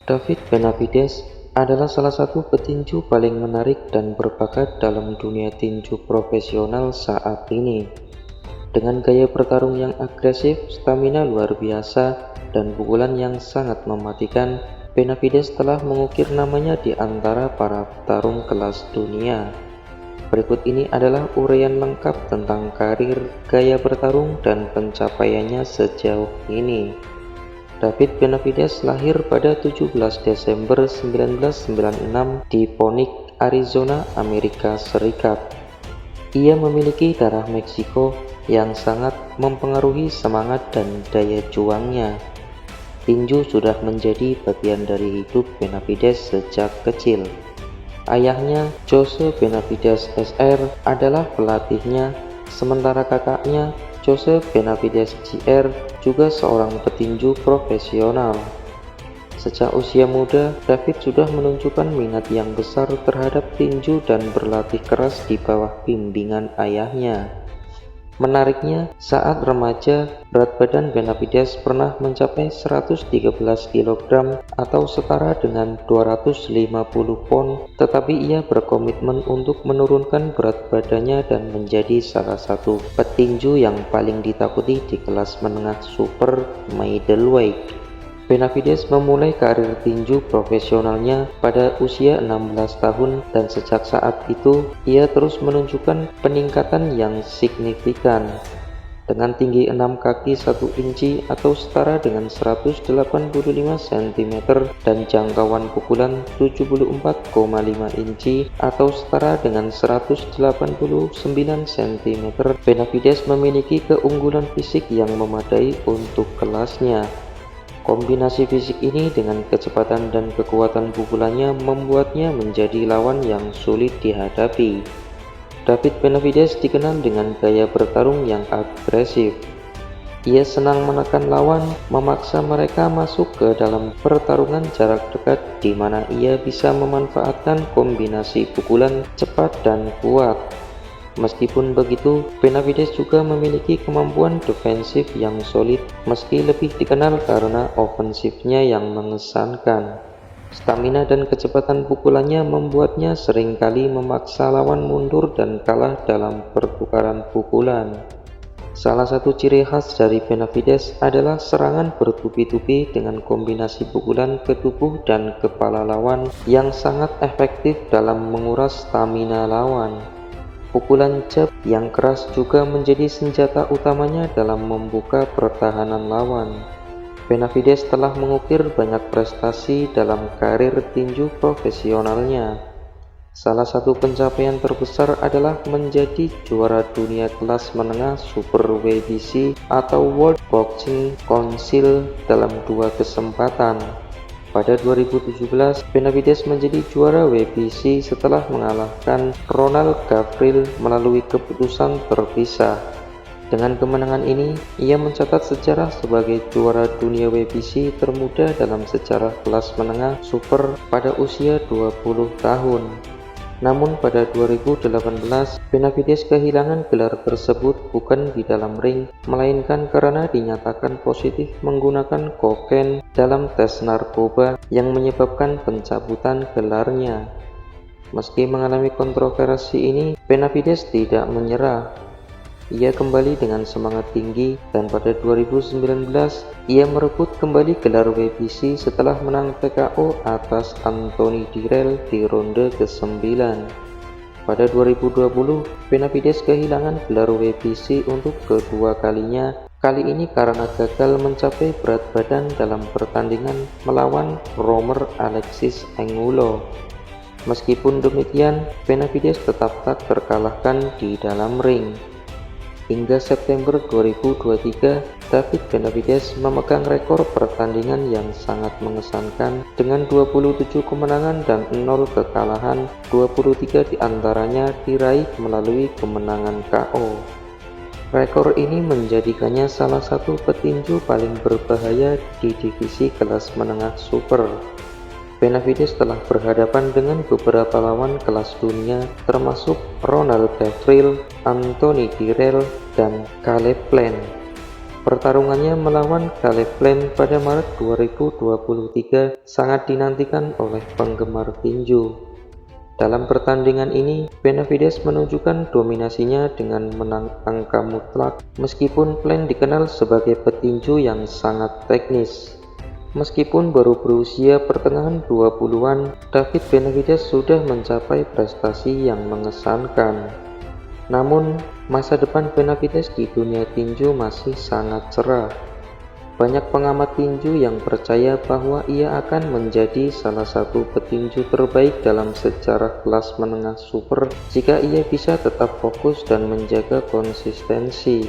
David Benavides adalah salah satu petinju paling menarik dan berbakat dalam dunia tinju profesional saat ini. Dengan gaya bertarung yang agresif, stamina luar biasa, dan pukulan yang sangat mematikan, Benavides telah mengukir namanya di antara para petarung kelas dunia. Berikut ini adalah uraian lengkap tentang karir, gaya bertarung, dan pencapaiannya sejauh ini. David Benavides lahir pada 17 Desember 1996 di Phoenix, Arizona, Amerika Serikat. Ia memiliki darah Meksiko yang sangat mempengaruhi semangat dan daya juangnya. Tinju sudah menjadi bagian dari hidup Benavides sejak kecil. Ayahnya, Jose Benavides Sr., adalah pelatihnya, sementara kakaknya, Jose Benavides Jr., juga seorang petinju profesional. Sejak usia muda, David sudah menunjukkan minat yang besar terhadap tinju dan berlatih keras di bawah bimbingan ayahnya. Menariknya, saat remaja, berat badan Benavides pernah mencapai 113 kg atau setara dengan 250 pon, tetapi ia berkomitmen untuk menurunkan berat badannya dan menjadi salah satu petinju yang paling ditakuti di kelas menengah super middleweight. Benavides memulai karir tinju profesionalnya pada usia 16 tahun dan sejak saat itu ia terus menunjukkan peningkatan yang signifikan. Dengan tinggi 6 kaki 1 inci atau setara dengan 185 cm dan jangkauan pukulan 74,5 inci atau setara dengan 189 cm, Benavides memiliki keunggulan fisik yang memadai untuk kelasnya. Kombinasi fisik ini dengan kecepatan dan kekuatan pukulannya membuatnya menjadi lawan yang sulit dihadapi. David Benavides dikenal dengan gaya bertarung yang agresif. Ia senang menekan lawan, memaksa mereka masuk ke dalam pertarungan jarak dekat di mana ia bisa memanfaatkan kombinasi pukulan cepat dan kuat. Meskipun begitu, Benavides juga memiliki kemampuan defensif yang solid meski lebih dikenal karena ofensifnya yang mengesankan. Stamina dan kecepatan pukulannya membuatnya seringkali memaksa lawan mundur dan kalah dalam pertukaran pukulan. Salah satu ciri khas dari Benavides adalah serangan bertubi-tubi dengan kombinasi pukulan ke tubuh dan kepala lawan yang sangat efektif dalam menguras stamina lawan. Pukulan jab yang keras juga menjadi senjata utamanya dalam membuka pertahanan lawan. Benavides telah mengukir banyak prestasi dalam karir tinju profesionalnya. Salah satu pencapaian terbesar adalah menjadi juara dunia kelas menengah Super WBC atau World Boxing Council dalam 2 kesempatan. Pada 2017, Benavides menjadi juara WBC setelah mengalahkan Ronald Gavril melalui keputusan terpisah. Dengan kemenangan ini, ia mencatat sejarah sebagai juara dunia WBC termuda dalam sejarah kelas menengah super pada usia 20 tahun. Namun pada 2018, Benavides kehilangan gelar tersebut bukan di dalam ring, melainkan karena dinyatakan positif menggunakan kokain dalam tes narkoba yang menyebabkan pencabutan gelarnya. Meski mengalami kontroversi ini, Benavides tidak menyerah. Ia kembali dengan semangat tinggi dan pada 2019 ia merebut kembali gelar WBC setelah menang TKO atas Anthony Dirrell di ronde ke-9. Pada 2020, Benavides kehilangan gelar WBC untuk kedua kalinya, kali ini karena gagal mencapai berat badan dalam pertandingan melawan Romer Alexis Angulo. Meskipun demikian, Benavides tetap tak terkalahkan di dalam ring. Hingga September 2023, David Benavides memegang rekor pertandingan yang sangat mengesankan dengan 27 kemenangan dan 0 kekalahan, 23 diantaranya diraih melalui kemenangan KO. Rekor ini menjadikannya salah satu petinju paling berbahaya di divisi kelas menengah super. Benavides telah berhadapan dengan beberapa lawan kelas dunia termasuk Ronald Gavril, Anthony Dirrell, dan Caleb Plant. Pertarungannya melawan Caleb Plant pada Maret 2023 sangat dinantikan oleh penggemar tinju. Dalam pertandingan ini, Benavides menunjukkan dominasinya dengan menang angka mutlak, meskipun Plant dikenal sebagai petinju yang sangat teknis. Meskipun baru berusia pertengahan 20-an, David Benavides sudah mencapai prestasi yang mengesankan. Namun, masa depan Benavides di dunia tinju masih sangat cerah. Banyak pengamat tinju yang percaya bahwa ia akan menjadi salah satu petinju terbaik dalam sejarah kelas menengah super jika ia bisa tetap fokus dan menjaga konsistensi.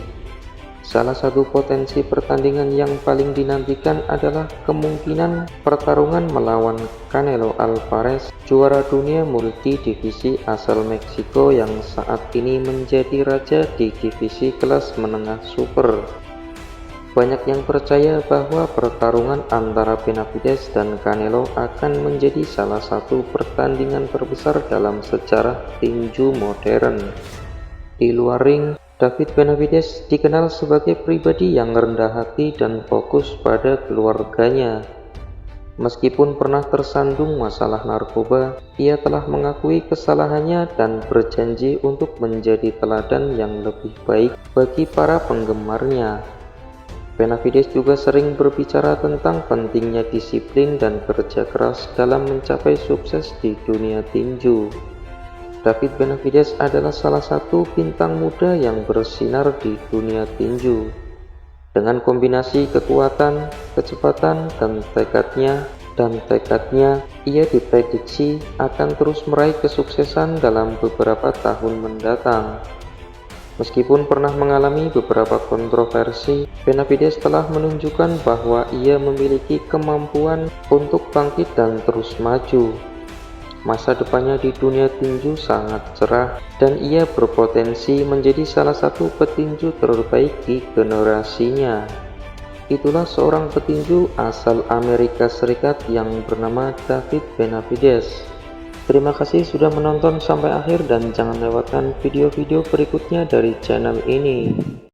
Salah satu potensi pertandingan yang paling dinantikan adalah kemungkinan pertarungan melawan Canelo Alvarez, juara dunia multi-divisi asal Meksiko yang saat ini menjadi raja di divisi kelas menengah super. Banyak yang percaya bahwa pertarungan antara Benavides dan Canelo akan menjadi salah satu pertandingan terbesar dalam sejarah tinju modern. Di luar ring, David Benavides dikenal sebagai pribadi yang rendah hati dan fokus pada keluarganya. Meskipun pernah tersandung masalah narkoba, ia telah mengakui kesalahannya dan berjanji untuk menjadi teladan yang lebih baik bagi para penggemarnya. Benavides juga sering berbicara tentang pentingnya disiplin dan kerja keras dalam mencapai sukses di dunia tinju. David Benavides adalah salah satu bintang muda yang bersinar di dunia tinju. Dengan kombinasi kekuatan, kecepatan, dan tekadnya, ia diprediksi akan terus meraih kesuksesan dalam beberapa tahun mendatang. Meskipun pernah mengalami beberapa kontroversi, Benavides telah menunjukkan bahwa ia memiliki kemampuan untuk bangkit dan terus maju. Masa depannya di dunia tinju sangat cerah dan ia berpotensi menjadi salah satu petinju terbaik di generasinya. Itulah seorang petinju asal Amerika Serikat yang bernama David Benavides. Terima kasih sudah menonton sampai akhir dan jangan lewatkan video-video berikutnya dari channel ini.